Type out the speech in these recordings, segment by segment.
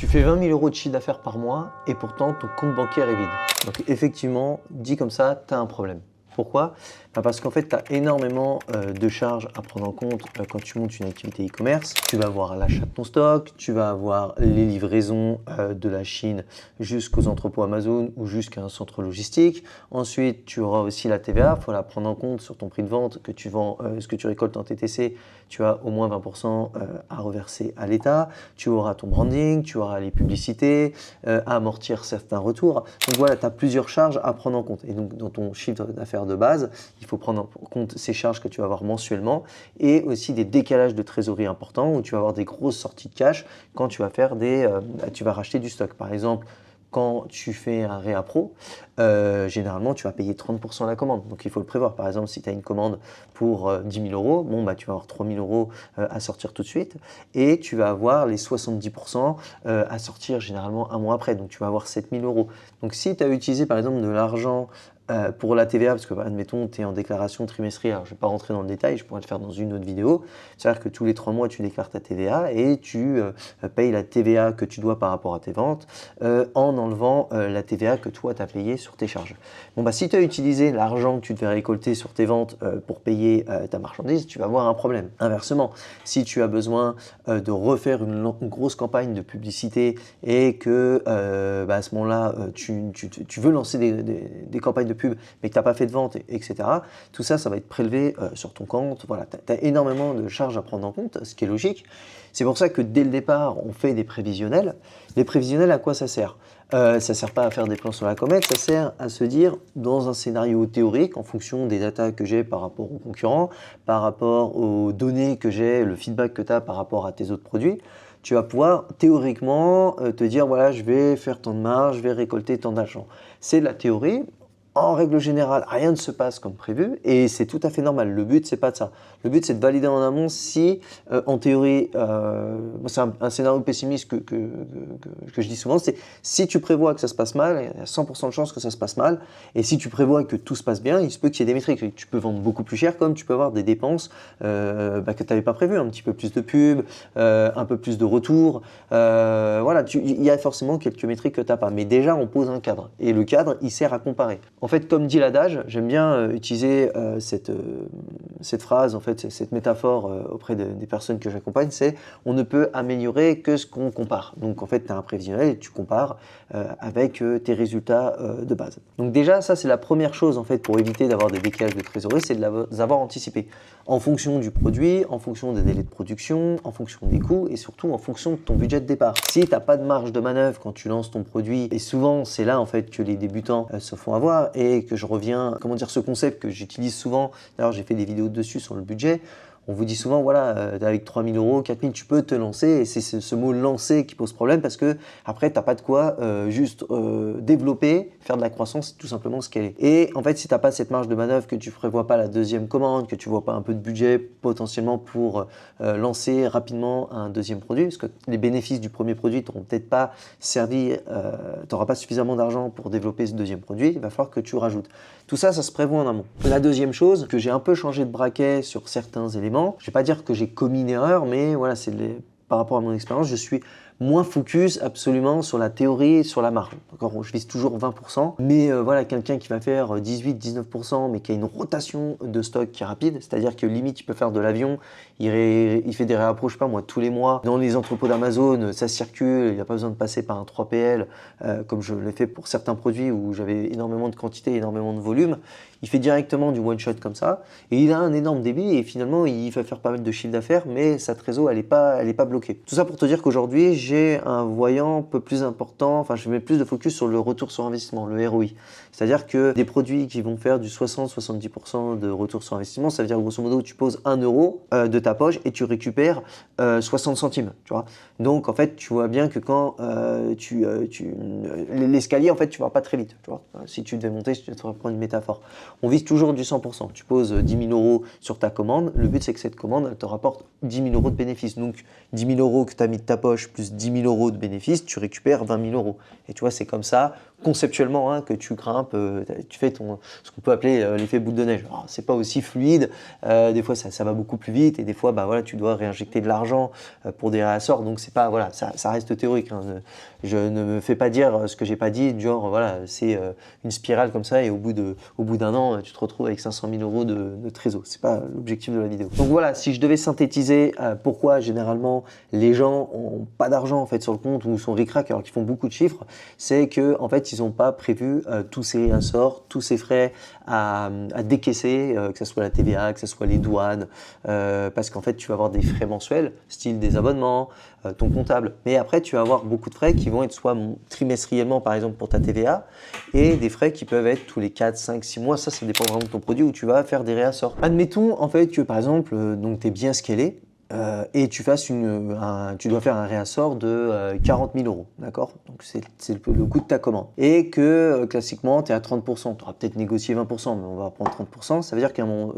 Tu fais 20 000 € de chiffre d'affaires par mois et pourtant ton compte bancaire est vide. Donc effectivement, dit comme ça, tu as un problème. Pourquoi? Parce qu'en fait, tu as énormément de charges à prendre en compte quand tu montes une activité e-commerce. Tu vas avoir l'achat de ton stock, tu vas avoir les livraisons de la Chine jusqu'aux entrepôts Amazon ou jusqu'à un centre logistique. Ensuite, tu auras aussi la TVA, il faut la prendre en compte sur ton prix de vente que tu vends, ce que tu récoltes en TTC, tu as au moins 20% à reverser à l'État. Tu auras ton branding, tu auras les publicités, à amortir certains retours. Donc voilà, tu as plusieurs charges à prendre en compte. Et donc dans ton chiffre d'affaires de base, il faut prendre en compte ces charges que tu vas avoir mensuellement et aussi des décalages de trésorerie importants où tu vas avoir des grosses sorties de cash quand tu vas faire tu vas racheter du stock. Par exemple, quand tu fais un réappro, généralement tu vas payer 30% la commande. Donc il faut le prévoir. Par exemple, si tu as une commande pour 10 000 €, bon, bah, tu vas avoir 3 000 € à sortir tout de suite et tu vas avoir les 70% à sortir généralement un mois après. Donc tu vas avoir 7 000 €. Donc si tu as utilisé par exemple de l'argent pour la TVA, parce que admettons tu es en déclaration trimestrielle, alors je ne vais pas rentrer dans le détail, je pourrais le faire dans une autre vidéo, c'est-à-dire que tous les 3 mois tu déclares ta TVA et tu payes la TVA que tu dois par rapport à tes ventes en enlevant la TVA que toi tu as payée sur tes charges. Bon, bah, si tu as utilisé l'argent que tu devais récolter sur tes ventes pour payer ta marchandise, tu vas avoir un problème. Inversement, si tu as besoin de refaire une grosse campagne de publicité et que à ce moment-là tu veux lancer des campagnes de pub mais que tu n'as pas fait de vente, etc. Tout ça, ça va être prélevé sur ton compte. Voilà, tu as énormément de charges à prendre en compte, ce qui est logique. C'est pour ça que dès le départ, on fait des prévisionnels. Les prévisionnels, à quoi ça sert? Ça ne sert pas à faire des plans sur la comète, ça sert à se dire, dans un scénario théorique, en fonction des datas que j'ai par rapport aux concurrents, par rapport aux données que j'ai, le feedback que tu as par rapport à tes autres produits, tu vas pouvoir théoriquement te dire, voilà, je vais faire tant de marge, je vais récolter tant d'argent. C'est de la théorie. En règle générale, rien ne se passe comme prévu et c'est tout à fait normal. Le but, c'est pas de ça. Le but, c'est de valider en amont si, en théorie, c'est un scénario pessimiste que je dis souvent, c'est si tu prévois que ça se passe mal, il y a 100% de chances que ça se passe mal. Et si tu prévois que tout se passe bien, il se peut qu'il y ait des métriques. Tu peux vendre beaucoup plus cher, comme tu peux avoir des dépenses que tu n'avais pas prévues. Un petit peu plus de pub, un peu plus de retours. Voilà, il y a forcément quelques métriques que tu n'as pas. Mais déjà, on pose un cadre. Et le cadre, il sert à comparer. En fait, comme dit l'adage, j'aime bien utiliser cette phrase, en fait, cette métaphore auprès des personnes que j'accompagne, c'est on ne peut améliorer que ce qu'on compare. Donc en fait, tu as un prévisionnel et tu compares avec tes résultats de base. Donc déjà, ça c'est la première chose en fait pour éviter d'avoir des décalages de trésorerie, c'est de les avoir anticipés. En fonction du produit, en fonction des délais de production, en fonction des coûts et surtout en fonction de ton budget de départ. Si tu n'as pas de marge de manœuvre quand tu lances ton produit, et souvent c'est là en fait que les débutants se font avoir et que je reviens, comment dire, ce concept que j'utilise souvent, d'ailleurs j'ai fait des vidéos dessus sur le budget. On vous dit souvent, voilà, avec 3 000 €, 4 000, tu peux te lancer. Et c'est ce mot lancer qui pose problème parce que après, tu n'as pas de quoi juste développer, faire de la croissance, tout simplement ce qu'elle est. Et en fait, si tu n'as pas cette marge de manœuvre, que tu ne prévois pas la deuxième commande, que tu ne vois pas un peu de budget potentiellement pour lancer rapidement un deuxième produit, parce que les bénéfices du premier produit t'auront peut-être pas servi, tu n'auras pas suffisamment d'argent pour développer ce deuxième produit, il va falloir que tu rajoutes. Tout ça, ça se prévoit en amont. La deuxième chose, que j'ai un peu changé de braquet sur certains éléments, je ne vais pas dire que j'ai commis une erreur, mais voilà, par rapport à mon expérience, je suis moins focus absolument sur la théorie et sur la marge. D'accord, je vise toujours 20%, mais voilà, quelqu'un qui va faire 18-19%, mais qui a une rotation de stock qui est rapide, c'est-à-dire que limite, il peut faire de l'avion, il fait des réapproches, pas moi, tous les mois. Dans les entrepôts d'Amazon, ça circule, il n'y a pas besoin de passer par un 3PL, comme je l'ai fait pour certains produits où j'avais énormément de quantité, énormément de volume. Il fait directement du one-shot comme ça, et il a un énorme débit, et finalement, il va faire pas mal de chiffre d'affaires, mais sa trésor, elle est pas bloquée. Tout ça pour te dire qu'aujourd'hui, j'ai un voyant un peu plus important, enfin, je mets plus de focus sur le retour sur investissement, le ROI. C'est-à-dire que des produits qui vont faire du 60-70% de retour sur investissement, ça veut dire grosso modo, tu poses 1 € de ta poche et tu récupères 60 centimes, tu vois. Donc, en fait, tu vois bien que quand l'escalier, en fait, tu vas pas très vite, tu vois. Si tu devais monter, je te reprends une métaphore. On vise toujours du 100%. Tu poses 10 000 € sur ta commande. Le but, c'est que cette commande, elle te rapporte 10 000 € de bénéfices. Donc, 10 000 € que tu as mis de ta poche plus 10 000 € de bénéfices, tu récupères 20 000 €. Et tu vois, c'est comme ça conceptuellement, hein, que tu grimpes, tu fais ce qu'on peut appeler l'effet boule de neige. Alors, c'est pas aussi fluide, des fois ça va beaucoup plus vite et des fois bah, voilà, tu dois réinjecter de l'argent pour des réassorts, donc c'est pas, voilà, ça reste théorique. Hein. Je ne me fais pas dire ce que j'ai pas dit, genre voilà, c'est une spirale comme ça et au bout d'un an, tu te retrouves avec 500 000 euros de trésor. C'est pas l'objectif de la vidéo. Donc voilà, si je devais synthétiser pourquoi généralement les gens ont pas d'argent en fait sur le compte ou sont ric-rac alors qu'ils font beaucoup de chiffres, c'est que en fait ils n'ont pas prévu tous ces réassorts, tous ces frais à décaisser, que ce soit la TVA, que ce soit les douanes, parce qu'en fait tu vas avoir des frais mensuels, style des abonnements, ton comptable. Mais après tu vas avoir beaucoup de frais qui vont être soit trimestriellement par exemple pour ta TVA et des frais qui peuvent être tous les 4, 5, 6 mois, ça dépend vraiment de ton produit où tu vas faire des réassorts. Admettons en fait que par exemple donc tu es bien scalé, et tu dois faire un réassort de 40 000 euros, d'accord? Donc c'est le coût de ta commande. Et que classiquement, tu es à 30%. Tu auras peut-être négocié 20%, mais on va prendre 30%. Ça veut dire qu'à mon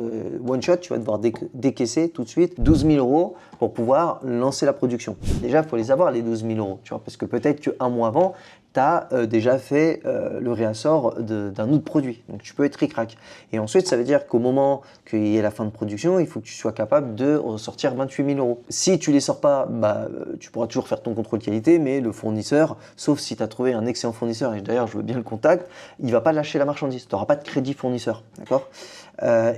one shot, tu vas devoir décaisser tout de suite 12 000 euros pour pouvoir lancer la production. Déjà, il faut les avoir, les 12 000 euros, tu vois, parce que peut-être qu'un mois avant, tu as déjà fait le réassort d'un autre produit. Donc, tu peux être ric-rac. Et ensuite, ça veut dire qu'au moment qu'il y ait la fin de production, il faut que tu sois capable de ressortir 28 000 euros. Si tu ne les sors pas, bah, tu pourras toujours faire ton contrôle qualité, mais le fournisseur, sauf si tu as trouvé un excellent fournisseur, et d'ailleurs, je veux bien le contact, il ne va pas lâcher la marchandise. Tu n'auras pas de crédit fournisseur. D'accord ? À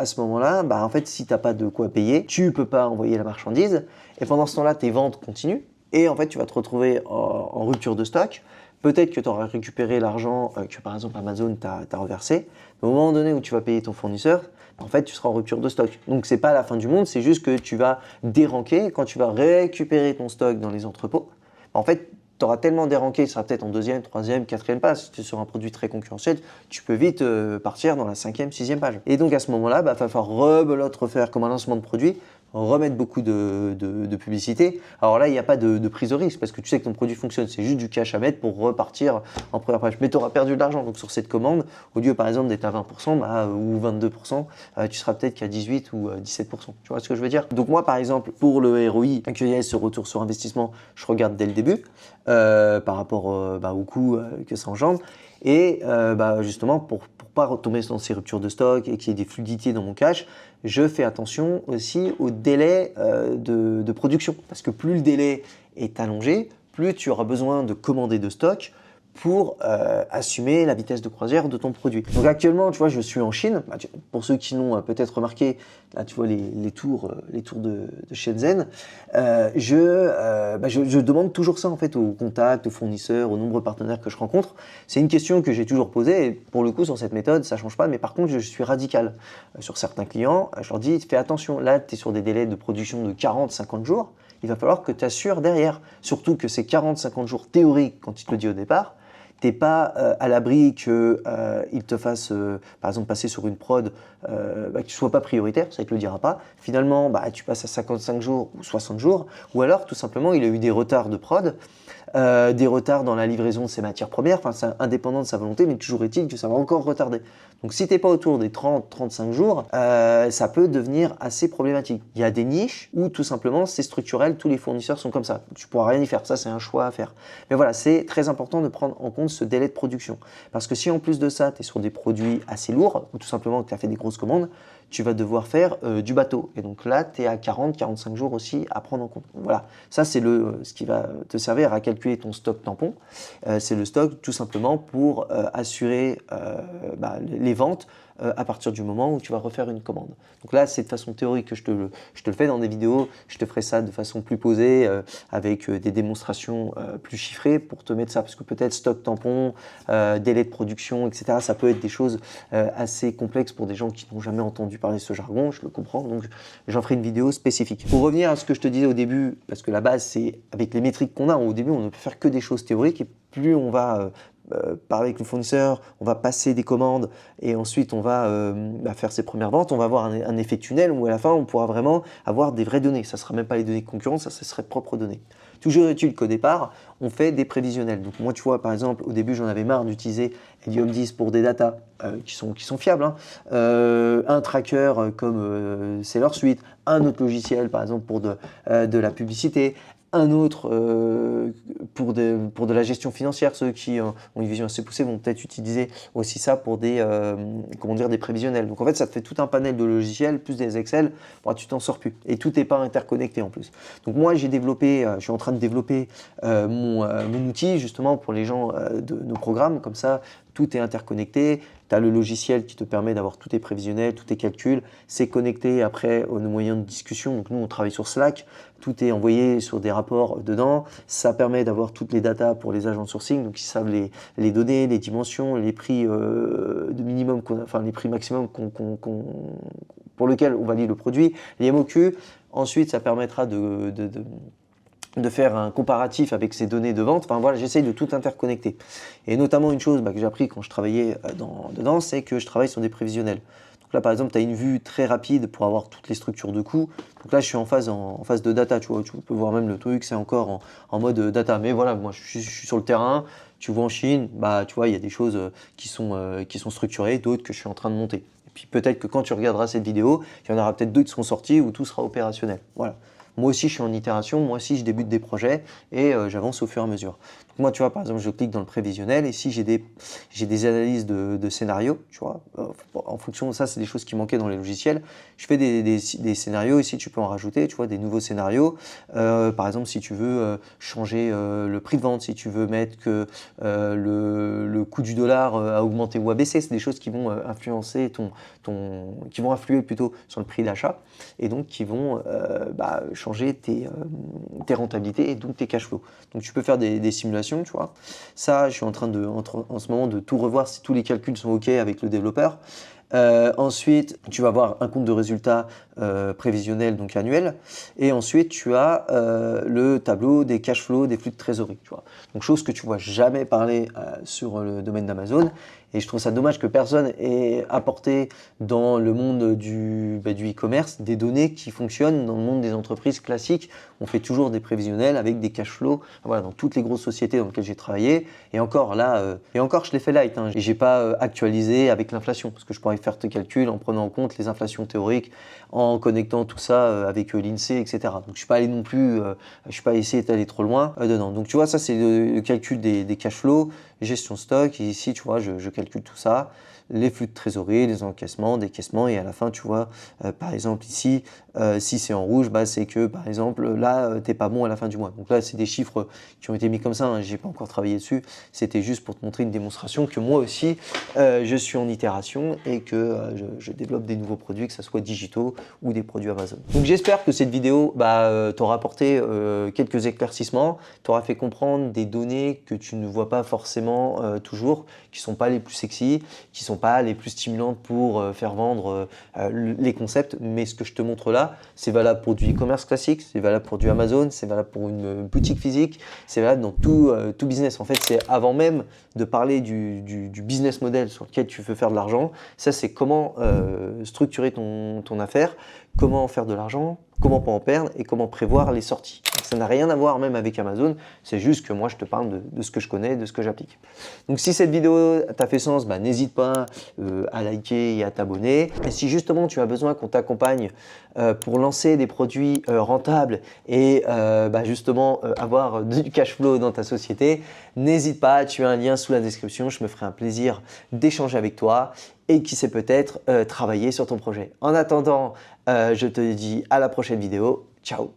ce moment-là, bah, en fait, si tu n'as pas de quoi payer, tu ne peux pas envoyer la marchandise. Et pendant ce temps-là, tes ventes continuent. Et en fait, tu vas te retrouver en rupture de stock. Peut-être que tu auras récupéré l'argent que par exemple Amazon t'a reversé. Mais au moment donné où tu vas payer ton fournisseur, en fait, tu seras en rupture de stock. Donc, ce n'est pas la fin du monde, c'est juste que tu vas déranquer. Quand tu vas récupérer ton stock dans les entrepôts, en fait, tu auras tellement déranqué, ça sera peut-être en deuxième, troisième, quatrième page. Si tu es sur un produit très concurrentiel, tu peux vite partir dans la cinquième, sixième page. Et donc, à ce moment-là, il va falloir rebelote refaire comme un lancement de produit, remettre beaucoup de publicité. Alors là, il n'y a pas de prise de risque parce que tu sais que ton produit fonctionne. C'est juste du cash à mettre pour repartir en première page. Mais tu auras perdu de l'argent. Donc sur cette commande, au lieu par exemple d'être à 20% ou 22%, tu seras peut-être qu'à 18 ou 17%. Tu vois ce que je veux dire? Donc moi, par exemple, pour le ROI, QIS, ce retour sur investissement, je regarde dès le début par rapport au coût que ça engendre. Et justement, pour pas retomber dans ces ruptures de stock et qu'il y ait des fluidités dans mon cash, je fais attention aussi au délai de production. Parce que plus le délai est allongé, plus tu auras besoin de commander de stock pour assumer la vitesse de croisière de ton produit. Donc actuellement, tu vois, je suis en Chine. Pour ceux qui l'ont peut-être remarqué, là, tu vois les tours de Shenzhen. Je demande toujours ça en fait aux contacts, aux fournisseurs, aux nombreux partenaires que je rencontre. C'est une question que j'ai toujours posée et pour le coup, sur cette méthode, ça ne change pas. Mais par contre, je suis radical. Sur certains clients, je leur dis, fais attention, là, tu es sur des délais de production de 40-50 jours. Il va falloir que tu assures derrière. Surtout que ces 40-50 jours théoriques, quand il te le dit au départ, t'es pas à l'abri qu'il te fasse, par exemple, passer sur une prod, que tu sois pas prioritaire, ça il te le dira pas. Finalement, tu passes à 55 jours ou 60 jours, ou alors tout simplement il a eu des retards de prod, des retards dans la livraison de ses matières premières, enfin c'est indépendant de sa volonté, mais toujours est-il que ça va encore retarder. Donc si t'es pas autour des 30-35 jours, ça peut devenir assez problématique. Il y a des niches où tout simplement c'est structurel, tous les fournisseurs sont comme ça. Tu pourras rien y faire, ça c'est un choix à faire. Mais voilà, c'est très important de prendre en compte ce délai de production. Parce que si en plus de ça, tu es sur des produits assez lourds, ou tout simplement que tu as fait des grosses commandes, tu vas devoir faire du bateau. Et donc là, tu es à 40-45 jours aussi à prendre en compte. Voilà, ça c'est ce qui va te servir à calculer ton stock tampon. C'est le stock tout simplement pour assurer les ventes à partir du moment où tu vas refaire une commande. Donc là, c'est de façon théorique que je te le fais dans des vidéos. Je te ferai ça de façon plus posée, avec des démonstrations plus chiffrées pour te mettre ça. Parce que peut-être stock tampon, délai de production, etc. Ça peut être des choses assez complexes pour des gens qui n'ont jamais entendu parler ce jargon. Je le comprends, donc j'en ferai une vidéo spécifique. Pour revenir à ce que je te disais au début, parce que la base, c'est avec les métriques qu'on a. Au début, on ne peut faire que des choses théoriques. Et plus on va parler avec le fournisseur, on va passer des commandes et ensuite on va faire ses premières ventes, on va avoir un effet tunnel où à la fin on pourra vraiment avoir des vraies données. Ça ne sera même pas les données concurrentes, ça serait propres données. Toujours est-il qu'au départ, on fait des prévisionnels. Donc moi, tu vois, par exemple, au début, j'en avais marre d'utiliser Helium 10 pour des datas qui sont fiables. Hein. Un tracker comme SellerSuite, un autre logiciel, par exemple, pour de la publicité, Un autre, pour de la gestion financière, ceux qui ont une vision assez poussée vont peut-être utiliser aussi ça pour comment dire, des prévisionnels. Donc en fait, ça te fait tout un panel de logiciels, plus des Excel, bon, tu t'en sors plus. Et tout n'est pas interconnecté en plus. Donc moi, je suis en train de développer mon outil justement pour les gens de nos programmes. Comme ça, tout est interconnecté. Tu as le logiciel qui te permet d'avoir tous tes prévisionnels, tous tes calculs. C'est connecté après aux moyens de discussion. Donc nous, on travaille sur Slack. Tout est envoyé sur des rapports dedans. Ça permet d'avoir toutes les datas pour les agents de sourcing. Donc ils savent les données, les dimensions, les prix de minimum, enfin les prix maximum pour lesquels on valide le produit, les MOQ. Ensuite, ça permettra de faire un comparatif avec ces données de vente. Enfin voilà, j'essaye de tout interconnecter. Et notamment une chose que j'ai appris quand je travaillais dedans, c'est que je travaille sur des prévisionnels. Donc là, par exemple, tu as une vue très rapide pour avoir toutes les structures de coûts. Donc là, je suis en phase de data, tu vois. Tu peux voir même le truc, c'est encore en mode data. Mais voilà, moi, je suis sur le terrain. Tu vois en Chine, bah, tu vois, il y a des choses qui sont structurées, d'autres que je suis en train de monter. Et puis peut-être que quand tu regarderas cette vidéo, il y en aura peut-être d'autres qui seront sortis où tout sera opérationnel. Voilà. Moi aussi, je suis en itération, moi aussi, je débute des projets et j'avance au fur et à mesure. Donc moi, tu vois, par exemple, je clique dans le prévisionnel et si j'ai des analyses de scénarios, tu vois, en fonction de ça, c'est des choses qui manquaient dans les logiciels. Je fais des scénarios, ici, tu peux en rajouter, tu vois, des nouveaux scénarios. Par exemple, si tu veux changer le prix de vente, si tu veux mettre que le coût du dollar a augmenté ou a baissé, c'est des choses qui vont influencer qui vont influer plutôt sur le prix d'achat et donc qui vont changer tes rentabilités et donc tes cash flows. Donc tu peux faire des simulations, tu vois. Ça, je suis en train en ce moment de tout revoir si tous les calculs sont OK avec le développeur. Ensuite, tu vas avoir un compte de résultats prévisionnel, donc annuel. Et ensuite, tu as le tableau des cash flows, des flux de trésorerie. Tu vois. Donc, chose que tu ne vois jamais parler sur le domaine d'Amazon. Et je trouve ça dommage que personne ait apporté dans le monde du e-commerce des données qui fonctionnent dans le monde des entreprises classiques. On fait toujours des prévisionnels avec des cash flows. Voilà, dans toutes les grosses sociétés dans lesquelles j'ai travaillé. Et encore là, je l'ai fait light. Et j'ai pas actualisé avec l'inflation parce que je pourrais faire tes calculs en prenant en compte les inflations théoriques, en connectant tout ça avec l'INSEE, etc. Donc je suis pas allé non plus, je suis pas essayé d'aller trop loin dedans. Donc tu vois, ça c'est le calcul des cash flows, gestion stock. Et ici, tu vois, je calcule tout ça, les flux de trésorerie, les encaissements, décaissements. Et à la fin, tu vois, par exemple ici, si c'est en rouge, c'est que par exemple là, t'es pas bon à la fin du mois. Donc là, c'est des chiffres qui ont été mis comme ça. J'ai pas encore travaillé dessus. C'était juste pour te montrer une démonstration que moi aussi, je suis en itération et que je développe des nouveaux produits, que ce soit digitaux ou des produits Amazon. Donc j'espère que cette vidéo t'aura apporté quelques éclaircissements, t'aura fait comprendre des données que tu ne vois pas forcément toujours, qui sont pas les plus sexy, qui sont pas les plus stimulantes pour faire vendre les concepts, mais ce que je te montre là, c'est valable pour du e-commerce classique, c'est valable pour du Amazon, c'est valable pour une boutique physique, c'est valable dans tout business. En fait, c'est avant même de parler du business model sur lequel tu veux faire de l'argent. Ça, c'est comment structurer ton affaire, comment faire de l'argent, comment pas en perdre et comment prévoir les sorties. Donc, ça n'a rien à voir même avec Amazon, c'est juste que moi je te parle de ce que je connais, de ce que j'applique. Donc si cette vidéo t'a fait sens, n'hésite pas à liker et à t'abonner. Et si justement tu as besoin qu'on t'accompagne pour lancer des produits rentables et justement avoir du cash flow dans ta société, n'hésite pas, tu as un lien sous la description, je me ferai un plaisir d'échanger avec toi et qui sait peut-être travailler sur ton projet. En attendant, je te dis à la prochaine vidéo. Ciao!